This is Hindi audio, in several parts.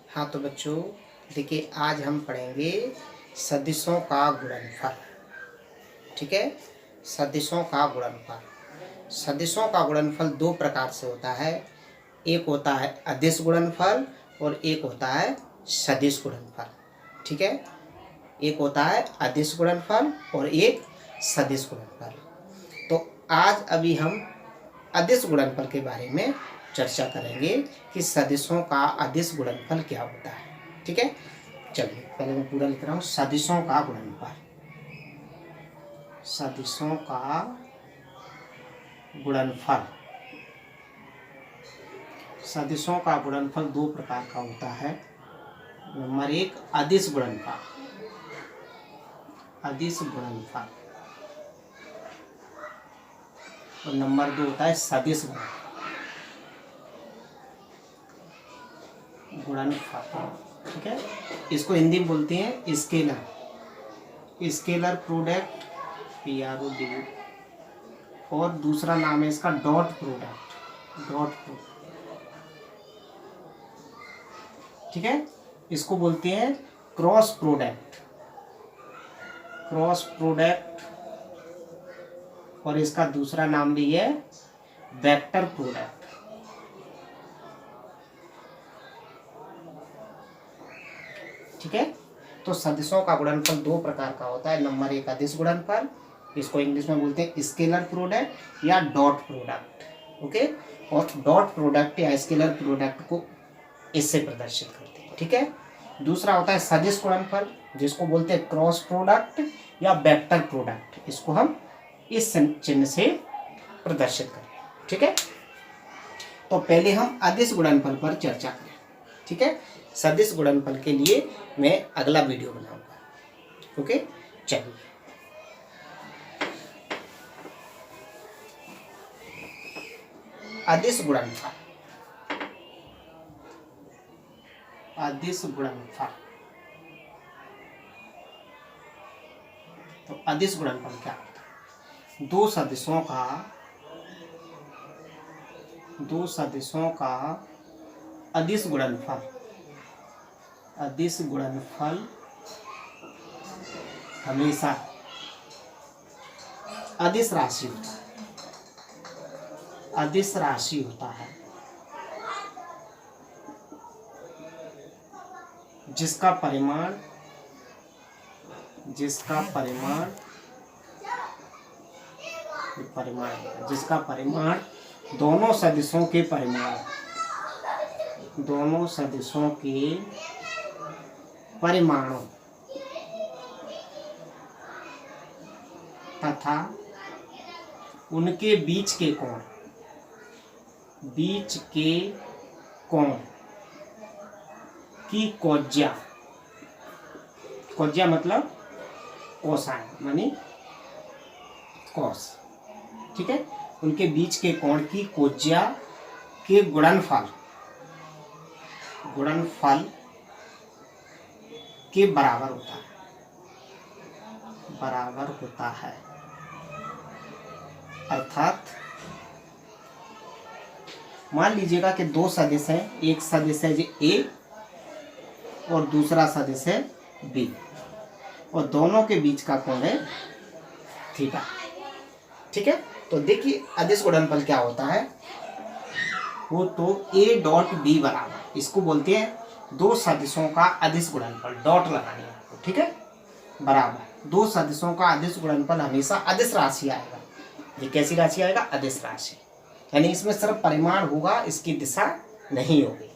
हाँ तो बच्चों देखिए, आज हम पढ़ेंगे सदिशों का गुणनफल। ठीक है, सदिशों का गुणनफल। सदिशों का गुणनफल दो प्रकार से होता है। एक होता है अदिश गुणनफल और एक होता है सदिश गुणनफल। ठीक है, एक होता है अदिश गुणनफल और एक सदिश गुणनफल। तो आज अभी हम अदिश गुणनफल के बारे में चर्चा करेंगे कि सदिशों का अदिश गुणनफल क्या होता है। ठीक है, चलिए पहले मैं पूरा लिख रहा हूँ। सदिशों का गुणनफल, सदिशों का गुणनफल। सदिशों का गुणनफल दो प्रकार का होता है। नंबर एक अदिश गुणनफल, अदिश गुणनफल, और नंबर दो होता है सदिश गुणनफल। ठीक है, इसको हिंदी में बोलते हैं स्केलर, स्केलर प्रोडक्ट, PROD, और दूसरा नाम है इसका डॉट प्रोडक्ट, डॉट प्रोडक्ट। ठीक है, इसको बोलते हैं क्रॉस प्रोडक्ट, क्रॉस प्रोडक्ट, और इसका दूसरा नाम भी है वेक्टर प्रोडक्ट। ठीक है, तो सदिशों का गुणनफल दो प्रकार का होता है। नंबर एक अदिश गुणनफल, इसको इंग्लिश में बोलते हैं स्केलर प्रोडक्ट या डॉट प्रोडक्ट। ओके, और डॉट प्रोडक्ट या स्केलर प्रोडक्ट को इससे प्रदर्शित करते हैं। ठीक है, दूसरा होता है सदिश गुणनफल, जिसको बोलते हैं क्रॉस प्रोडक्ट या वेक्टर प्रोडक्ट। इसको हम इस चिन्ह से प्रदर्शित करें। ठीक है, तो पहले हम अदिश गुणनफल पर चर्चा करें। ठीक है, सदिश गुणनफल के लिए मैं अगला वीडियो बनाऊंगा। ओके, चलिए अदिश गुणनफल, अदिश गुणनफल। तो अदिश गुणनफल क्या होता है? दो सदिशों का अदिश गुणनफल, अदिश गुणनफल हमेशा अदिश राशि होता है, अदिश राशि होता है, जिसका परिमाण दोनों सदिशों के परिमाणों तथा उनके बीच के कोण की कोज्या मतलब कोसाइन मानी कॉस। ठीक है, उनके बीच के कोण की कोज्या के गुणनफल के बराबर होता है, अर्थात मान लीजिएगा कि दो सदिश हैं, एक सदिश है A और दूसरा सदिश है B, और दोनों के बीच का कोण है थीटा। ठीक है, तो देखिए अदिश गुणनफल क्या होता है। वो तो A डॉट B बराबर, इसको बोलते हैं दो सदिशों का अदिश गुणनफल। डॉट लगानी है आपको। ठीक है, बराबर दो सदिशों का अदिश गुणनफल हमेशा अदिश राशि आएगा। ये कैसी राशि आएगा? अदिश राशि, यानी इसमें सिर्फ परिमाण होगा, इसकी दिशा नहीं होगी।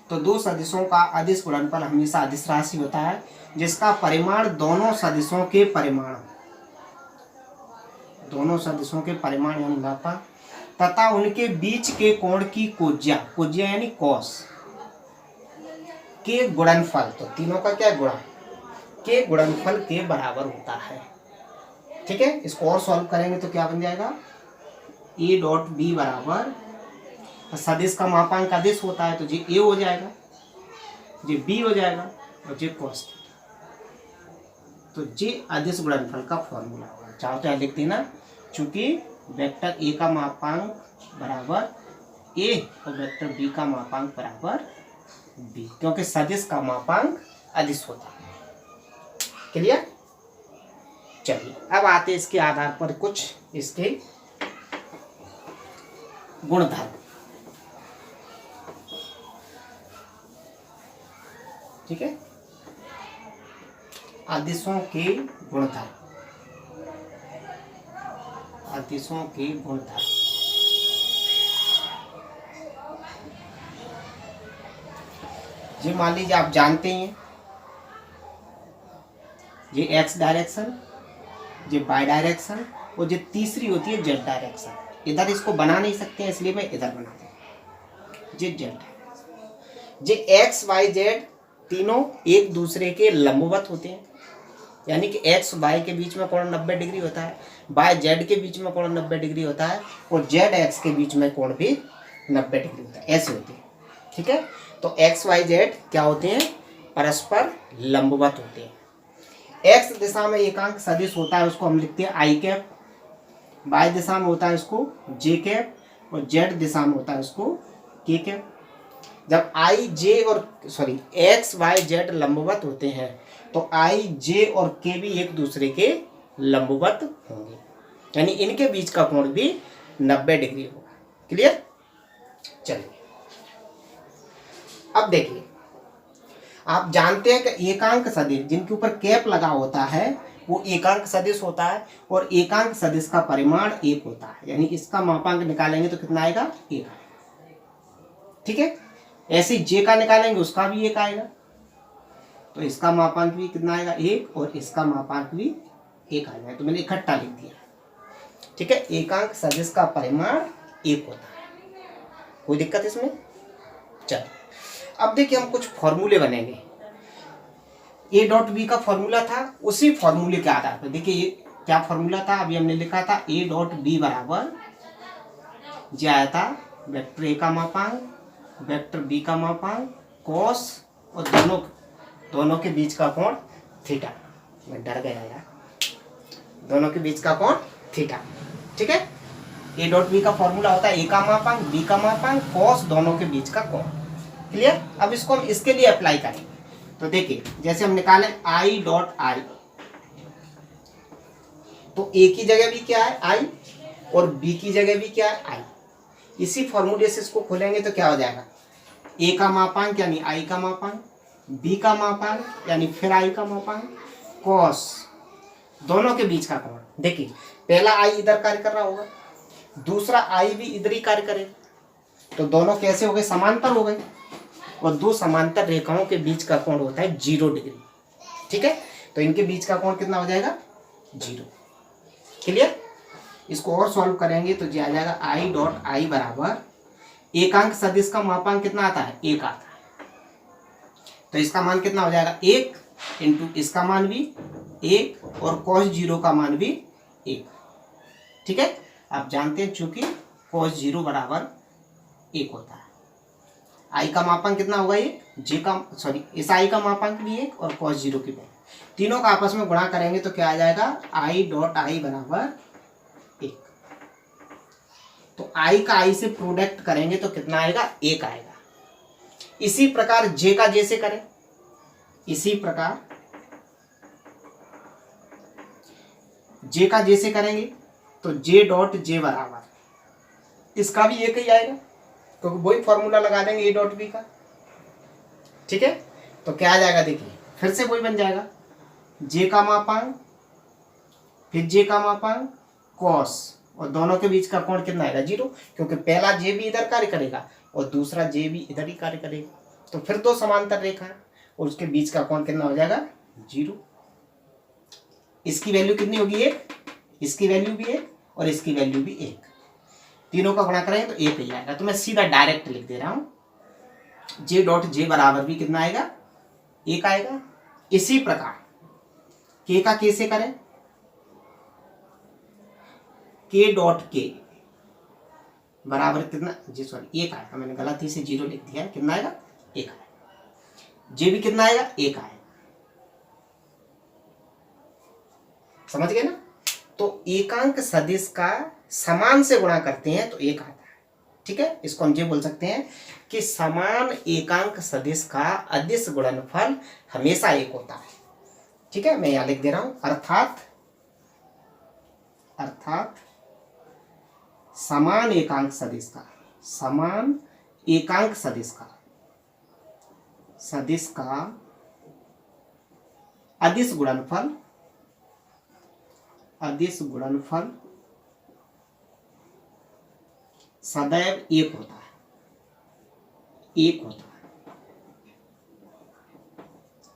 तो दो सदिशों का अदिश गुणनफल हमेशा अदिश राशि होता है, जिसका परिमाण दोनों सदिशों के परिमाण यानी मापा तथा उनके बीच के कोण की कोज्या यानी कॉस के गुणनफल, तो तीनों का क्या गुणा के गुणनफल के बराबर होता है। ठीक है, इसको और सॉल्व करेंगे तो क्या बन जाएगा? A डॉट B बराबर, सदिश का मापांक अदिश होता है तो जी A हो जाएगा, जी B हो जाएगा, और जी कॉस। तो जी अदिश गुणनफल का फॉर्मूला होगा। चाहो तो लिख देना, चूंकि वेक्टर A का मापांक बराबर A और वेक्टर B का मापांक बराबर बी, क्योंकि सदिश का मापांक अदिश होता है। क्लियर? चलिए अब आते हैं इसके आधार पर कुछ इसके गुणधर्म। ठीक है, आदिशों के गुणधर्म, आदिशों के गुणधर्म। जी मान लीजिए आप जानते हैं ये एक्स डायरेक्शन, ये वाई डायरेक्शन, और जो तीसरी होती है जेड डायरेक्शन। इधर इसको बना नहीं सकते हैं इसलिए मैं इधर बना दूँ, ये जेड डायरेक्शन। ये एक्स वाई जेड तीनों एक दूसरे के लंबवत होते हैं, यानी कि एक्स वाई के बीच में कोण 90 डिग्री होता है, वाई जेड के बीच में कोण 90 डिग्री होता है, और जेड एक्स के बीच में कोण भी 90 डिग्री होता है। ऐसे होते हैं। ठीक है, तो एक्स वाई जेड क्या होते हैं? परस्पर लंबवत होते हैं। एक्स दिशा में एकांक सदिश होता है, उसको हम लिखते हैं आई कैप। वाई दिशा में होता है उसको जे कैप, और जेड दिशा में होता है उसको के कैप। जब आई जे और सॉरी एक्स वाई जेड लंबवत होते हैं तो आई जे और के भी एक दूसरे के लंबवत होंगे, यानी इनके बीच का कोण भी 90 डिग्री होगा। क्लियर? चलिए अब देखिए, आप जानते हैं कि एकांक सदिश जिनके ऊपर कैप लगा होता है वो एकांक सदिश होता है, और एकांक सदिश का परिमाण 1 होता है, यानी इसका मापांक निकालेंगे तो कितना आएगा? 1। ठीक है, ऐसे जे का निकालेंगे उसका भी 1 आएगा, तो इसका मापांक भी कितना आएगा? 1, और इसका मापांक भी 1 आ जाएगा। तो मैंने इकट्ठा लिख दिया। ठीक है, एकांक सदिश का परिमाण 1 होता है। कोई दिक्कत इसमें? चलो अब देखिए हम कुछ फॉर्मूले बनेंगे। ए डॉट बी का फॉर्मूला था, उसी फॉर्मूले के आधार पर देखिए ये क्या फॉर्मूला था, अभी हमने लिखा था ए डॉट बी बराबर जो आया था वेक्टर ए का मापांक वेक्टर बी का मापांक कॉस और दोनों के बीच का कोण थीटा। मैं डर गया यार, दोनों के बीच का कोण थीटा। ठीक है, ए डॉट बी का फॉर्मूला होता है ए का मापांक बी का मापांक कॉस दोनों के बीच का कोण। क्लियर? अब इसको हम इसके लिए अप्लाई करेंगे। तो देखिए जैसे हम निकालें आई डॉट आई, तो ए की जगह भी क्या है? आई, और बी की जगह भी क्या है? आई। इसी फॉर्मूले से इसको खोलेंगे तो क्या हो जाएगा? ए का मापांक यानी आई का मापांक, बी का मापांक यानी फिर आई का मापांक, कॉस दोनों के बीच का कोण। देखिए पहला आई इधर कार्य कर रहा होगा, दूसरा आई भी इधर ही कार्य करेगा, तो दोनों कैसे हो गए? समांतर हो गए, और दो समांतर रेखाओं के बीच का कोण होता है 0 डिग्री। ठीक है, तो इनके बीच का कोण कितना हो जाएगा? 0। क्लियर? इसको और सॉल्व करेंगे तो जो आ जाएगा आई डॉट आई बराबर एकांक सदिश का मापांक कितना आता है? 1 आता है, तो इसका मान कितना हो जाएगा? 1 इंटू इसका मान भी 1 और cos 0 का मान भी 1। ठीक है, आप जानते हैं चूंकि cos 0 बराबर 1 होता है। आई का मापांक कितना होगा? ये जे का सॉरी इस आई का मापांक भी 1 और cos 0 की वैल्यू, तीनों का आपस में गुणा करेंगे तो क्या आ जाएगा? आई डॉट आई बराबर 1। तो आई का आई से प्रोडक्ट करेंगे तो कितना आएगा? 1 आएगा। इसी प्रकार जे का जे से करें, इसी प्रकार जे का जे से करेंगे तो जे डॉट जे बराबर इसका भी 1 ही आएगा, क्योंकि वही फॉर्मूला लगा देंगे ए डॉट बी का। ठीक है, तो क्या आ जाएगा? देखिए फिर से वही बन जाएगा, जे का मापांक फिर जे का मापांक कॉस, और दोनों के बीच का कोण कितना आएगा? 0, क्योंकि पहला जे भी इधर कार्य करेगा और दूसरा जे भी इधर ही कार्य करेगा, तो फिर दो समांतर रेखा है और उसके बीच का कोण कितना हो जाएगा? 0। इसकी वैल्यू कितनी होगी? 1, इसकी वैल्यू भी 1 और इसकी वैल्यू भी 1, तीनों का गुणा करेंगे तो 1 ही आएगा। तो मैं सीधा डायरेक्ट लिख दे रहा हूं जे डॉट जे बराबर भी कितना आएगा? 1 आएगा। इसी प्रकार के का के से करें, के डॉट के बराबर कितना? जी सॉरी 1 आएगा, मैंने गलती से 0 लिख दिया है। कितना आएगा? 1 आएगा। जे भी कितना आएगा? 1 आएगा। समझ गए ना? तो एकांक सदिश का समान से गुणा करते हैं तो 1 आता है, ठीक है, इसको हम ये बोल सकते हैं कि समान एकांक सदिश का अदिश गुणनफल हमेशा एक होता है। ठीक है, मैं यहां लिख दे रहा हूं, अर्थात समान एकांक सदिश का, समान एकांक सदिश का अदिश गुणनफल सदैव एक होता है,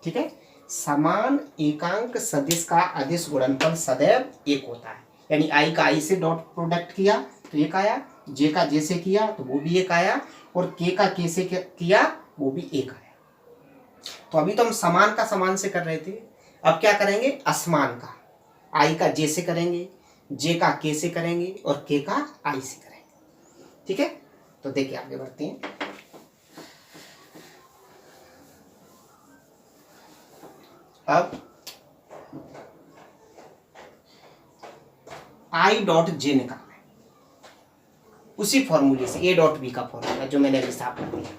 ठीक है। समान एकांक सदिश का अदिश गुणनफल सदैव एक होता है, यानी आई का आई से डॉट प्रोडक्ट किया तो एक आया, जे का जे से किया तो वो भी एक आया, और के का के से किया वो भी एक आया। तो अभी तो हम समान का समान से कर रहे थे, अब क्या करेंगे, असमान का। आई का जे से करेंगे, जे का के से करेंगे, और के का आई से करेंगे। ठीक है, तो देखिए आगे बढ़ते हैं। अब आई डॉट जे निकालना है, उसी फॉर्मूले से, ए डॉट बी का फॉर्मूला जो मैंने अभी साफ कर दिया।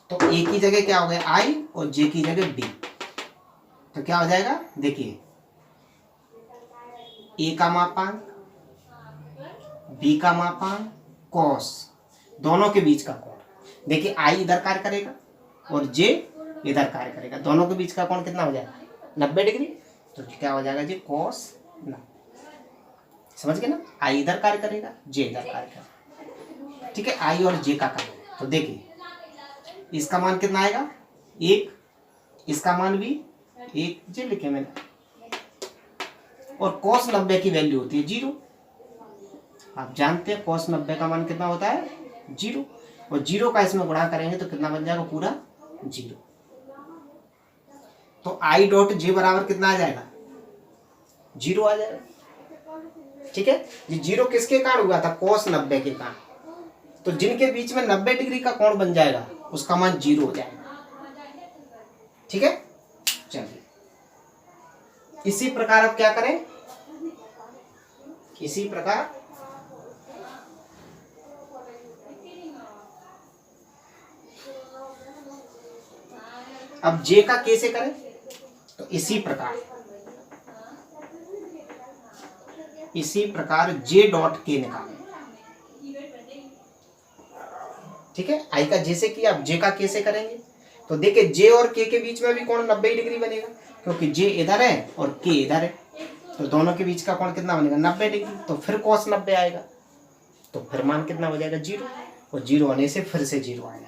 तो ए की जगह क्या हो गया आई, और जे की जगह बी, तो क्या हो जाएगा, देखिए ए का मापांक, बी का मापांक, कॉस, दोनों के बीच का कोण। देखिए आई इधर कार्य करेगा और जे इधर कार्य करेगा, दोनों के बीच का कोण कितना हो जाएगा, 90 डिग्री। तो क्या हो जाएगा जी, कॉस 90। समझ गए ना, आई इधर कार्य करेगा, जे इधर कार्य करेगा। ठीक है, आई और जे का कार्य। तो देखिए इसका मान कितना आएगा, 1, इसका मान भी 1, जे लिखे मैंने, और cos 90 की वैल्यू होती है 0। आप जानते हैं cos 90 का मान कितना होता है, 0, और 0 का इसमें गुणा करेंगे तो कितना बन जाएगा, पूरा 0। तो आई डॉट जे बराबर कितना आ जाएगा, 0 आ जाएगा। ठीक है, ये 0 किसके कारण हुआ था, cos 90 के कारण। तो जिनके बीच में 90 डिग्री का कोण बन जाएगा उसका मान 0 हो जाएगा। ठीक है, चलिए इसी प्रकार अब क्या करें, इसी प्रकार अब जे का के से करें, तो इसी प्रकार जे डॉट के निकालें। ठीक है, आई का जे से किया, अब जे का के से करेंगे, तो देखिए जे और के बीच में भी कोण 90 डिग्री बनेगा, क्योंकि जे इधर है और के इधर है, तो दोनों के बीच का कोण कितना बनेगा, 90 डिग्री। तो फिर cos 90 आएगा, तो फिर मान कितना हो जाएगा, 0, और 0 होने से फिर से 0 आएगा।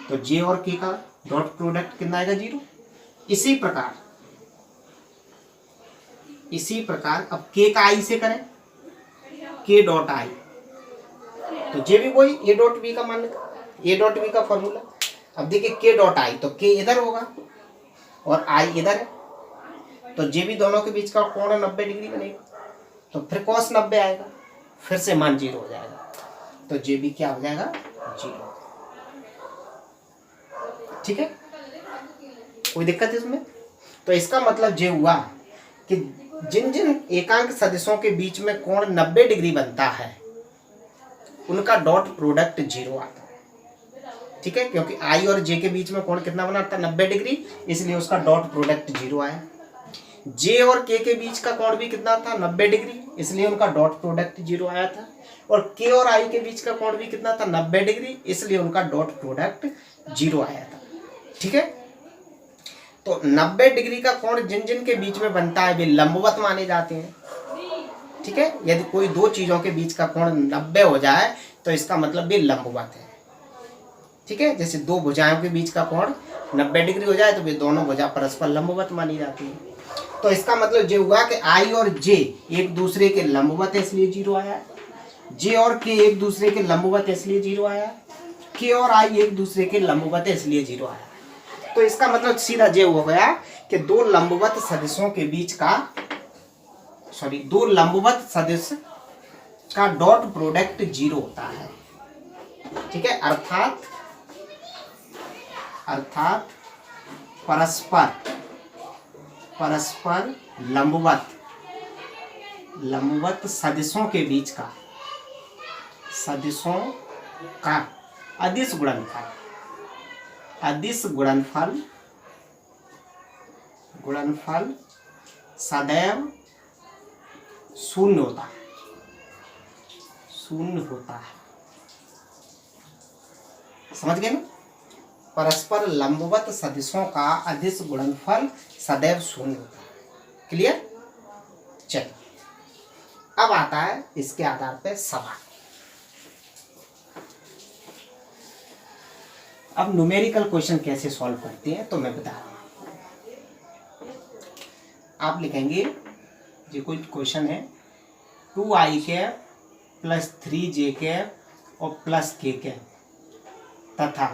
तो जे और के का डॉट प्रोडक्ट कितना आएगा, 0। इसी प्रकार अब के का आई से करें, के डॉट आई, तो जे भी वही ए डॉट बी का मान, ए डॉट बी का फॉर्मूला। अब देखिए के डॉट आई, तो के इधर होगा और आई इधर है, तो जे भी दोनों के बीच का कोण 90 डिग्री बनेगा, तो फिर cos 90 आएगा, फिर से मान 0 हो जाएगा, तो जे भी क्या हो जाएगा, 0। ठीक है, कोई दिक्कत है इसमें। तो इसका मतलब ये हुआ कि जिन जिन एकांक सदिशों के बीच में कोण 90 डिग्री बनता है उनका डॉट प्रोडक्ट 0 आता है। ठीक है, क्योंकि आई और जे के बीच में कोण कितना बना था, 90 डिग्री, इसलिए उसका डॉट प्रोडक्ट 0 आया। जे और के बीच का कोण भी कितना था, 90 डिग्री, इसलिए उनका डॉट प्रोडक्ट 0 आया था। और के और आई के बीच का कोण भी कितना था, 90 डिग्री, इसलिए उनका डॉट प्रोडक्ट 0 आया था। ठीक है, तो 90 डिग्री का कोण जिन जिन के बीच में बनता है वे लंबवत माने जाते हैं। ठीक है, यदि कोई दो चीजों के बीच का कोण 90 हो जाए तो इसका मतलब वे लंबवत है। ठीक है, जैसे दो भुजाओं के बीच का कोण 90 डिग्री हो जाए तो वे दोनों भुजा परस्पर लंबवत मानी जाती है। तो इसका मतलब ये हुआ कि आई और जे एक दूसरे के लंबवत है, इसलिए 0 आया। जे और के एक दूसरे के लंबवत है, इसलिए 0 आया। के और आई एक दूसरे के लंबवत है, इसलिए 0 आया। तो इसका मतलब सीधा ये हो गया कि दो लंबवत सदिशों के बीच का, दो लंबवत सदिश का डॉट प्रोडक्ट 0 होता है। ठीक है, अर्थात परस्पर लंबवत सदिशों के बीच का का अदिश गुणनफल, अदिश गुणनफल, गुणनफल सदैव शून्य होता है, शून्य होता है। समझ गए ना? परस्पर लंबवत सदिशों का अदिश गुणनफल सदैव शून्य होता है। क्लियर? चलिए अब आता है इसके आधार पर सवाल। अब न्यूमेरिकल क्वेश्चन कैसे सॉल्व करते हैं तो मैं बता रहा हूं। आप लिखेंगे जो कोई क्वेश्चन है 2i cap plus 3j cap और प्लस k कैप तथा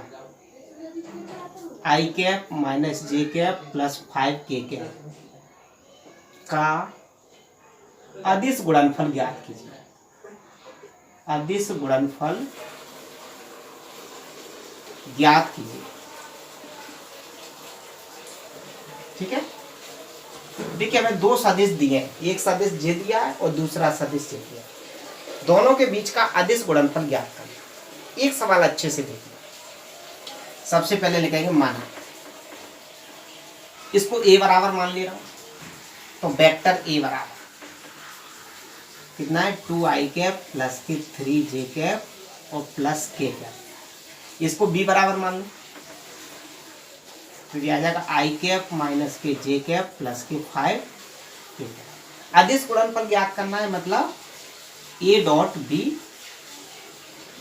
i cap minus j cap plus 5k cap का अदिश गुणनफल ज्ञात कीजिए। अदिश गुणनफल ज्ञात कीजिए। ठीक है? देखिए हमें दो सदिश दिए हैं, एक सदिश j दिया है और दूसरा सदिश j दिया है। दोनों के बीच का अदिश गुणनफल ज्ञात करना। एक सवाल अच्छे से देखिए। सबसे पहले लिखेंगे माना, इसको a बराबर मान ले रहा हूं तो वेक्टर a बराबर कितना है 2i कैप प्लस के 3j कैप और प्लस k कैप। इसको b बराबर मान लो तो ये आ जाएगा i कैप माइनस के j कैप प्लस के 5 k कैप। अदिश गुणनफल ज्ञात करना है, मतलब a डॉट b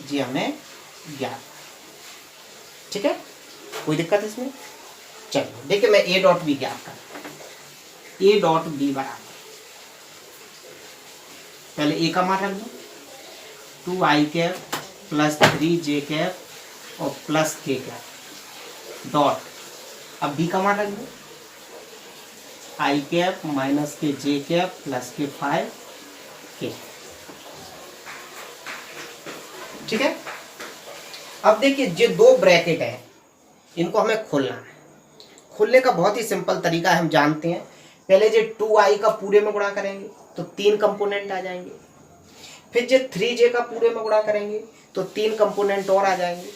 जी हमें ज्ञात। ठीक है? कोई दिक्कत इसमें? चलिए देखिए मैं a डॉट b ज्ञात कर, a डॉट b बराबर पहले a का मान रख दो 2i cap plus 3j cap और प्लस k कैप डॉट, अब b का मान रख दो i कैप माइनस के j कैप प्लस के 5k। ठीक है? अब देखिए ये दो ब्रैकेट है, इनको हमें खोलना है। खोलने का बहुत ही सिंपल तरीका है, हम जानते हैं। पहले जो 2i का पूरे में गुणा करेंगे तो 3 कंपोनेंट आ जाएंगे, फिर जो 3j का पूरे में गुणा करेंगे तो 3 कंपोनेंट और आ जाएंगे,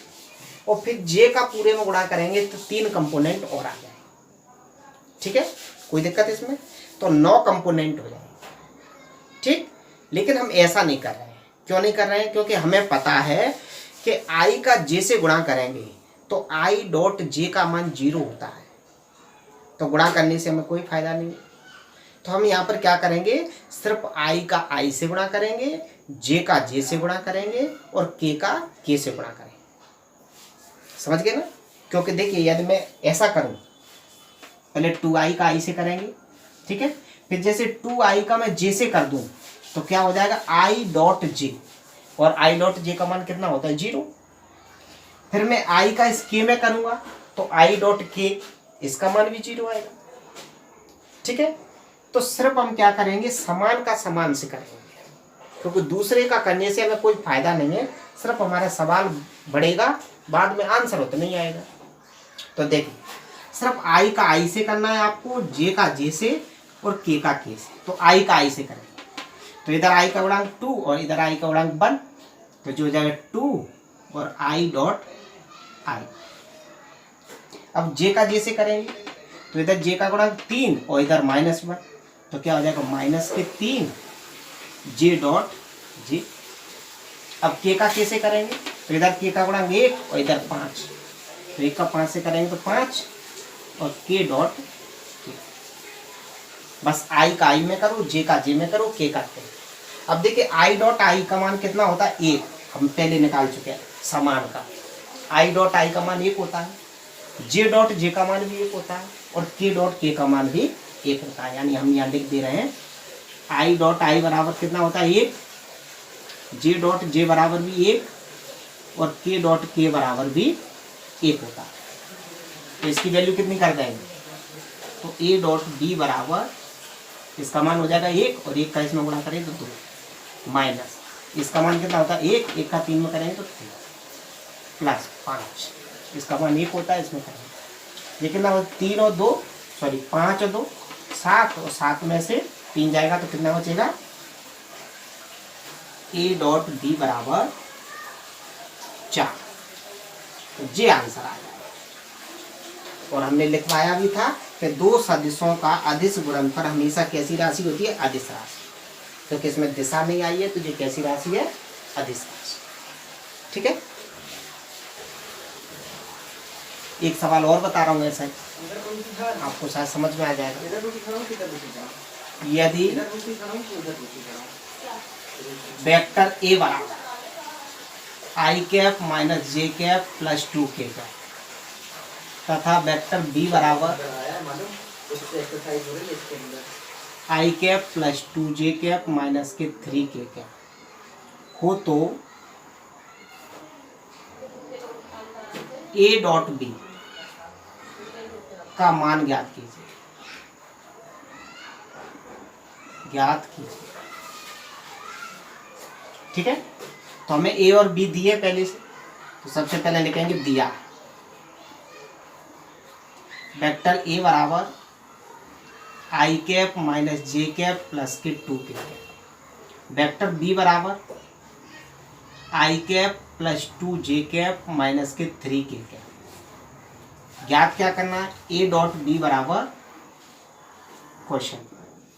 और फिर j का पूरे में गुणा करेंगे तो 3 कंपोनेंट और आ जाएंगे। ठीक है? कोई दिक्कत इसमें? तो 9 कंपोनेंट हो जाएंगे। ठीक? लेकिन हम ऐसा नहीं कर रहे हैं। क्यों नहीं कर रहे हैं? क्योंकि हमें पता है कि i का j से गुणा करेंगे तो i डॉट j का मान 0 होता है, तो गुणा करने से हमें कोई फायदा नहीं। तो हम यहाँ पर क्या करेंगे, सिर्फ i का i से गुणा करेंगे, j का j से गुणा करेंगे और k का k से गुणा करेंगे। समझ गए ना? क्योंकि देखिए यदि मैं ऐसा करूँ, पहले 2i का i से करेंगे, ठीक है, फिर जैसे 2i का मैं j से कर दूं तो क्या हो जाएगा i डॉट j, और i डॉट j का मान कितना होता है 0। फिर मैं i का इस k में करूंगा तो i डॉट k इसका मान भी 0 आएगा। ठीक है? तो सिर्फ हम क्या करेंगे, समान का समान से करेंगे, क्योंकि दूसरे का करने से हमें कोई फायदा नहीं है, सिर्फ हमारा सवाल बढ़ेगा, बाद में आंसर होता नहीं आएगा। तो देखिए सिर्फ i का i से करना है आपको, j का j से और k का k से। तो i का i से करेंगे तो इधर i का गुणांक 2 और इधर i का गुणांक 1, तो जो हो जाएगा 2 और i डॉट i। अब j का j से करेंगे तो इधर j का गुणांक 3 और इधर -1, तो क्या हो जाएगा माइनस के 3 j डॉट j। अब k का k से करेंगे तो इधर k का गुणांक 1 और इधर 5, तो 1 का 5 से करेंगे तो 5 और k डॉट k। बस i का i में करो, j का j में करो, k का k। अब देखिए i डॉट i का मान कितना होता है 1, हम पहले निकाल चुके हैं समान का। i डॉट i का मान 1 होता है, j डॉट j का मान भी 1 होता है और k डॉट k का मान भी 1 होता है। यानी हम यहाँ लिख दे रहे हैं i डॉट i बराबर कितना होता है 1, j डॉट j बराबर भी 1 और k डॉट k बराबर भी 1 होता है। तो इसकी वैल्यू कितनी कर देंगे, तो a डॉट b बराबर इसका मान हो जाएगा 1 और 1 का इसमें गुणा करेंगे तो 2, माइनस इसका मान कितना होता है 1, 1 का 3 में करेंगे तो 3, प्लस 5 इसका मान 1 होता है, इसमें करेंगे ये कितना 3 और 2 सॉरी 5 और 2 7, और 7 में से 3 जाएगा तो कितना बचेगा a डॉट b बराबर 4, तो ये आंसर आ जाएगा। और हमने लिखवाया भी था कि दो सदिशों का अदिश गुणनफल हमेशा कैसी राशि होती है? अदिश राशि। क्योंकि इसमें दिशा नहीं आई है तो ये कैसी राशि है? अदिश राशि। ठीक है, एक सवाल और बता रहा हूँ ऐसा, आपको शायद समझ में आ जाएगा। यदि वेक्टर ए बराबर आई कैप माइनस जे कैप प्लस 2 के कैप तथा वेक्टर बी बराबर आई कैप प्लस 2 जे कैप माइनस के 3 के कैप हो तो ए डॉट बी का मान ज्ञात कीजिए। ज्ञात कीजिए। ठीक है, तो हमें ए और बी दिए पहले से, तो सबसे पहले लिखेंगे दिया वेक्टर ए बराबर आई कैप माइनस जे कैप प्लस के 2 के कैप, वेक्टर बी बराबर आई कैप प्लस 2 जे कैप माइनस के 3 के कैप। ज्ञात क्या करना है? ए डॉट बी बराबर क्वेश्चन,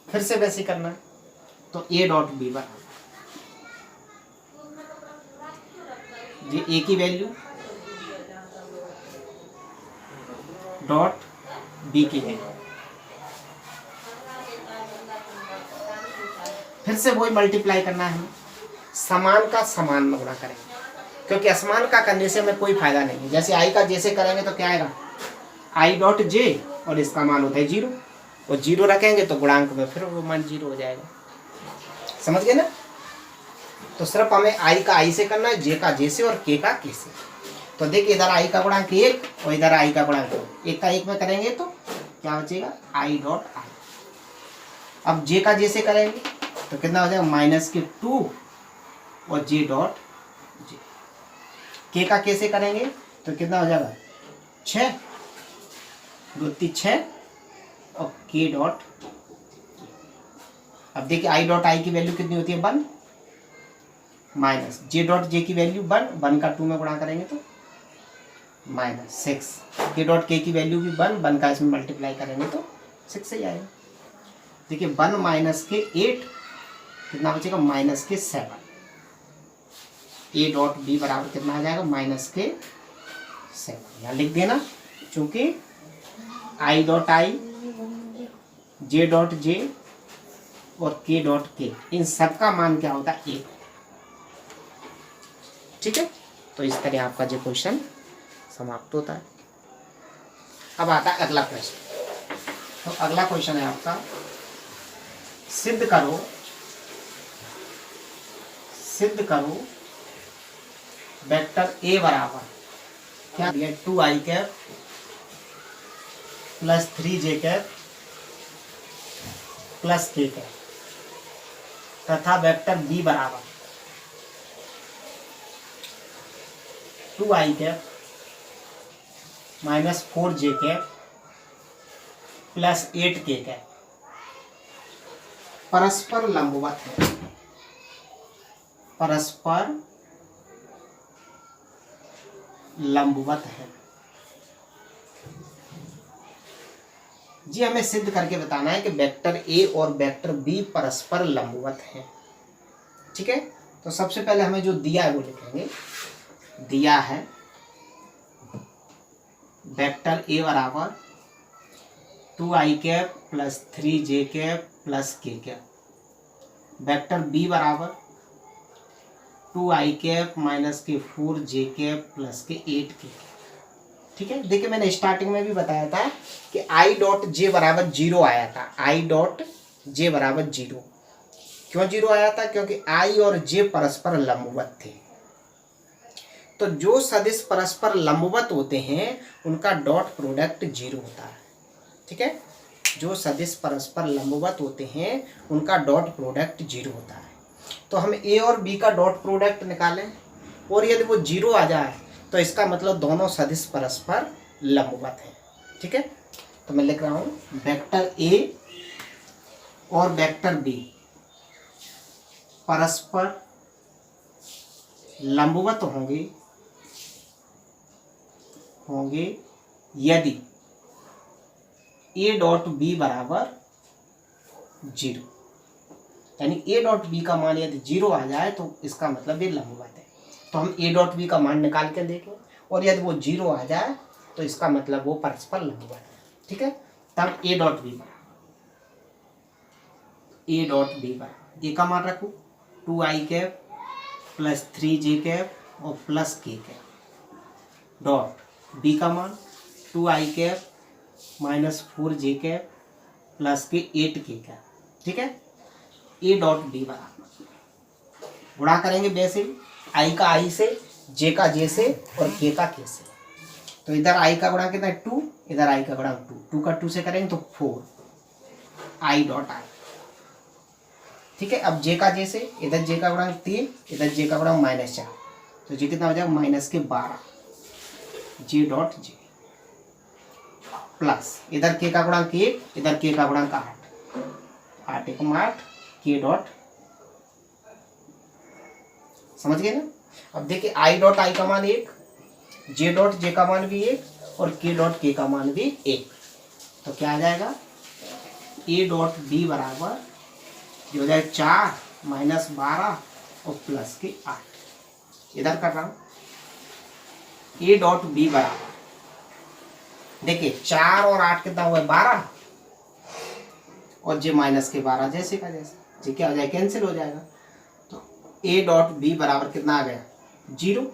फिर से वैसे करना है, तो ए डॉट बी बराबर ये ए की वैल्यू डॉट बी की वैल्यू, फिर से वही मल्टीप्लाई करना है। समान का समान में गुणा करेंगे, क्योंकि असमान का करने से हमें कोई फायदा नहीं है। जैसे आई का जैसे करेंगे तो क्या आएगा? आई डॉट जे, और इसका मान होता है 0, और 0 रखेंगे तो गुणांक में फिर वो मान 0 हो जाएगा। समझ गए ना? तो सिर्फ हमें आई का आई से करना है, जे का जे से, और के का के से। तो देखिए इधर आई का गुणांक 1 और इधर आई का गुणांक 2, 1 का 1 में करेंगे तो क्या बचेगा? I dot I. अब जे का जे से करेंगे तो कितना हो जाएगा? माइनस के 2 और जे डॉट जे। के का के से करेंगे तो कितना हो जाएगा? 6, 2 3 6 और के डॉट। अब देखिए आई डॉट आई की वैल्यू कितनी होती है? 1 माइनस जे डॉट जे की वैल्यू 1 का 2 में गुणा करेंगे तो माइनस 6, के डॉट के की वैल्यू भी 1 का इसमें मल्टीप्लाई करेंगे तो 6 ही आएगा। देखिए 1 माइनस के 8 कितना बचेगा? माइनस के 7। ए डॉट बी बराबर कितना आ जाएगा? माइनस के 7। यहाँ लिख देना, चूंकि I dot I, J dot J और के डॉट के, इन सब का मान क्या होता है? 1। ठीक है, तो इस तरह आपका जो क्वेश्चन समाप्त होता है। अब आता है अगला प्रश्न। तो अगला क्वेश्चन है आपका, सिद्ध करो वेक्टर ए बराबर क्या दिया? 2 आई कैप प्लस 3 जे कैप प्लस के कैप तथा वेक्टर बी बराबर 2 आई कैप माइनस 4 जे कैप प्लस 8 के कैप परस्पर लंबवत है। परस्पर लंबवत है जी, हमें सिद्ध करके बताना है कि वेक्टर ए और वेक्टर बी परस्पर लंबवत हैं। ठीक है, तो सबसे पहले हमें जो दिया है वो लिखेंगे। दिया है वेक्टर ए बराबर 2 आई कैप प्लस 3 जे कैप प्लस के कैप, वेक्टर बी बराबर 2 आई कैप माइनस के 4 जे कैप प्लस के 8 के कैप। ठीक है, देखिए मैंने स्टार्टिंग में भी बताया था कि आई डॉट जे बराबर 0 आया था। आई डॉट जे बराबर 0 क्यों 0 आया था? क्योंकि आई और जे परस्पर लंबवत थे। तो जो सदिश परस्पर लंबवत होते हैं उनका डॉट प्रोडक्ट 0 होता है। ठीक है, जो सदिश परस्पर लंबवत होते हैं उनका डॉट प्रोडक्ट 0 होता है। तो हम ए और बी का डॉट प्रोडक्ट निकालें और यदि वो 0 आ जाए तो इसका मतलब दोनों सदिश परस्पर लंबवत हैं। ठीक है, तो मैं लिख रहा हूँ वेक्टर ए और वेक्टर बी परस्पर लंबवत होंगे होंगे यदि ए डॉट बी बराबर 0, यानी ए डॉट बी का मान यदि 0 आ जाए तो इसका मतलब ये लंबवत है। तो हम ए डॉट बी का मान निकाल के देखें, और यदि वो 0 आ जाए तो इसका मतलब वो परस्पर लंबवत है। ठीक है, तब ए डॉट बी बराबर ए का मान रखूँ 2i cap plus 3j cap और plus k cap dot b का मान 2i cap minus 4j cap plus के 8k कैप। ठीक है, ए डॉट बी बराबर गुणा करेंगे वैसे आई का आई से, जे का जे से और के का के से। तो इधर आई का गुणा कितना है 2, इधर आई का गुणा 2 का 2 से करेंगे तो 4 आई डॉट आई। ठीक है, अब जे का जे से, इधर जे का गुणांक 3, इधर जे का गुणांक -4, तो जे कितना हो जाएगा -12 जे डॉट जे प्लस इधर के का गुणांक 1, इधर के का गुणांक 8 1 8 के डॉट। समझ गए ना। अब देखिए आई डॉट आई का मान 1, जे डॉट जे का मान भी 1 और के डॉट के का मान भी 1। तो क्या आ जाएगा ए डॉट बी बराबर जो हो जाए 4 -12 और प्लस के 8। इधर कर रहा हूं ए डॉट बी बराबर देखिए 4 और 8 कितना हुआ 12 और जे माइनस के 12 जैसे का जैसे, जी क्या हो जाए कैंसिल हो जाएगा। तो ए डॉट बी बराबर कितना आ गया 0।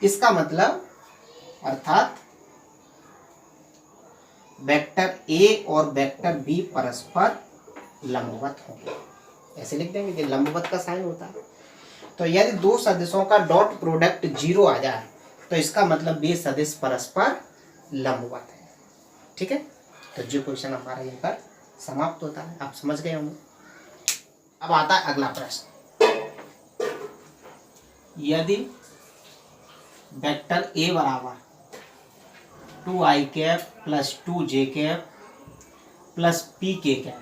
इसका मतलब अर्थात वेक्टर ए और वेक्टर बी परस्पर लंबवत होंगे। ऐसे लिख देंगे कि लंबवत का साइन होता है। तो यदि दो सदिशों का डॉट प्रोडक्ट 0 आ जाए तो इसका मतलब वे सदिश परस्पर लंबवत है। ठीक है, तो जो क्वेश्चन हमारा यहाँ पर समाप्त होता है, आप समझ गए होंगे। अब आता है अगला प्रश्न। यदि वेक्टर ए बराबर 2i cap plus 2j cap plus p k cap,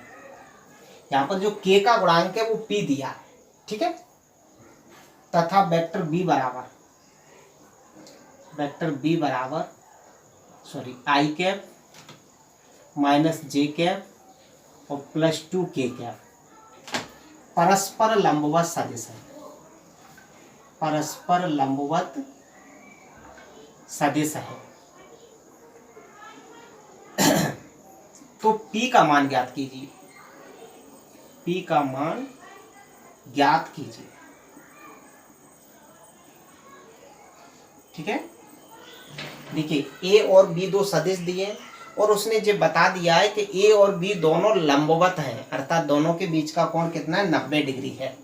यहाँ पर जो k का गुणांक है वो p दिया है। ठीक है, तथा वेक्टर b बराबर i cap minus j cap और प्लस 2k कैप परस्पर लंबवत सदिश है। परस्पर लंबवत सदिश है। तो p का मान ज्ञात कीजिए। p का मान ज्ञात कीजिए। ठीक है, देखिए a और b दो सदिश दिए और उसने जो बता दिया है कि a और b दोनों लंबवत हैं, अर्थात दोनों के बीच का कोण कितना है 90 डिग्री है।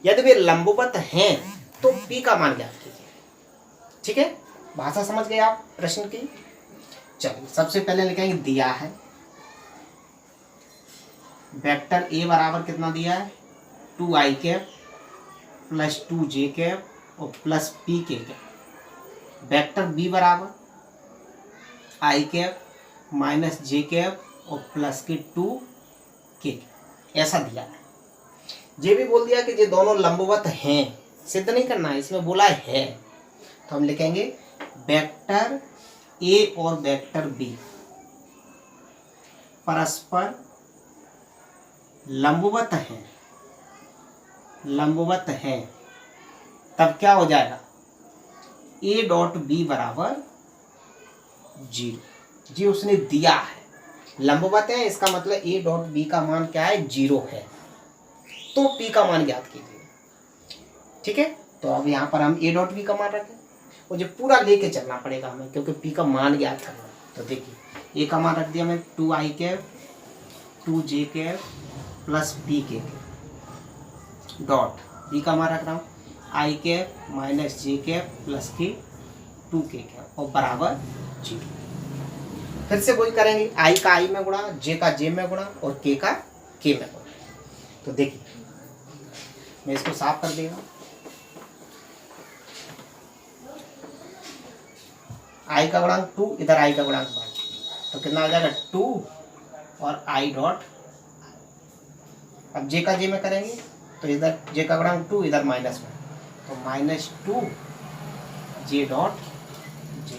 यदि वे लंबवत हैं तो p का मान ज्ञात कीजिए। ठीक है, भाषा समझ गए आप प्रश्न की। चलिए सबसे पहले लिखेंगे दिया है वेक्टर ए बराबर कितना दिया है 2i cap plus 2j cap और प्लस p के कैप। वेक्टर बी बराबर i cap minus j cap और प्लस के 2k ऐसा दिया है। ये भी बोल दिया कि ये दोनों लंबवत हैं, सिद्ध नहीं करना है, इसमें बोला है। तो हम लिखेंगे वेक्टर ए और वेक्टर बी परस्पर लंबवत हैं, तब क्या हो जाएगा ए डॉट बी बराबर 0। जी उसने दिया है लंबवत है, इसका मतलब ए डॉट बी का मान क्या है 0 है। तो p का मान ज्ञात कीजिए। ठीक है, तो अब यहाँ पर हम ए डॉट बी का मान रखें और जो पूरा लेके चलना पड़ेगा हमें, क्योंकि p का मान ज्ञात करना है। तो देखिए ए का मान रख दिया मैं 2i cap 2j cap plus p के डॉट b का मान रख रहा हूँ i cap minus j cap plus के 2k कैप और बराबर 0। फिर से वही करेंगे, i का i में गुणा, j का j में गुणा और k का k में गुणा। तो देखिए मैं इसको साफ कर देगा। i का गुणांक 2, इधर i का गुणांक 1, तो कितना आ जाएगा 2 और i डॉट। अब j का j में करेंगे तो इधर j का गुणांक 2, इधर -1, तो -2 j डॉट j।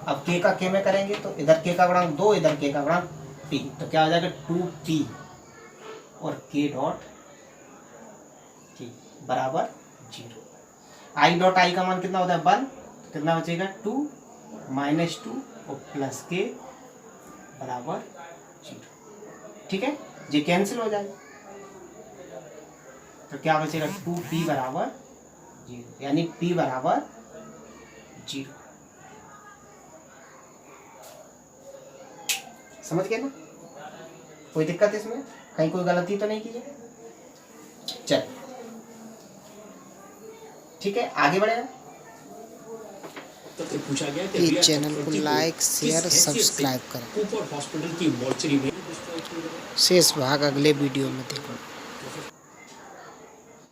अब k का k में करेंगे तो इधर k का गुणांक 2, इधर k का गुणांक p, तो क्या हो जाएगा 2p और k डॉट k बराबर 0। i डॉट i का मान कितना होता है 1, तो कितना बचेगा 2 माइनस 2 और प्लस k बराबर 0। ठीक है, ये कैंसिल हो जाएगा, तो क्या बचेगा 2p बराबर 0, यानी p बराबर 0। समझ गए ना? कोई दिक्कत इसमें, कहीं कोई गलती तो नहीं की है? चल ठीक है, आगे बढ़े। तो पूछा गया कि इस चैनल को लाइक शेयर सब्सक्राइब करें। कूपर हॉस्पिटल की मॉर्चरी में शेष भाग अगले वीडियो में देखें।